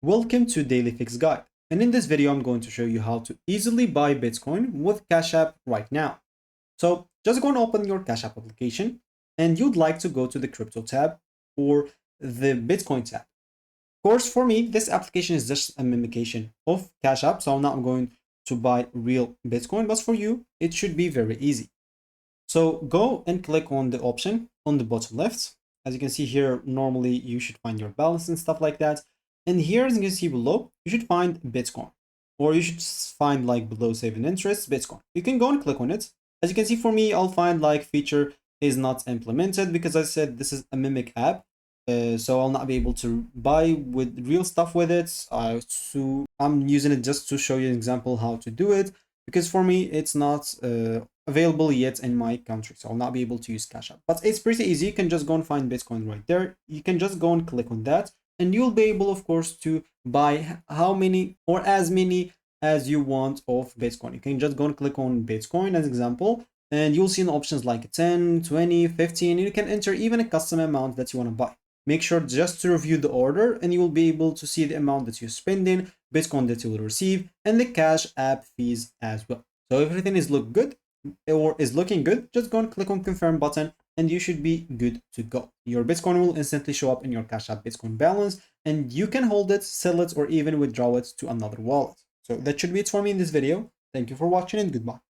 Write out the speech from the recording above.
Welcome to Daily Fix Guide, and in this video I'm going to show you how to easily buy Bitcoin with Cash App right now. So just go and open your Cash App application, and you'd like to go to the Crypto tab or the Bitcoin tab. Of course, for me, this application is just a mimication of Cash App, so I'm not going to buy real Bitcoin, but for you, it should be very easy. So go and click on the option on the bottom left. As you can see here, normally you should find your balance and stuff like that. And here, as you can see below, you should find Bitcoin, or you should find like below saving interest, Bitcoin. You can go and click on it. As you can see, for me, I'll find like feature is not implemented because I said this is a mimic app. So I'll not be able to buy with real stuff with it. So I'm using it just to show you an example how to do it, because for me it's not available yet in my country, so I'll not be able to use Cash App. But it's pretty easy. You can just go and find Bitcoin right there. You can just go and click on that, and you'll be able, of course, to buy how many or as many as you want of Bitcoin. You can just go and click on Bitcoin as example, and you'll see options like 10, 20, 15. You can enter even a custom amount that you want to buy. Make sure just to review the order, and you will be able to see the amount that you're spending, Bitcoin that you will receive, and the Cash App fees as well. So if everything is looking good, just go and click on confirm button, and you should be good to go. Your Bitcoin will instantly show up in your Cash App Bitcoin balance, and you can hold it, sell it, or even withdraw it to another wallet. So that should be it for me in this video. Thank you for watching, and goodbye.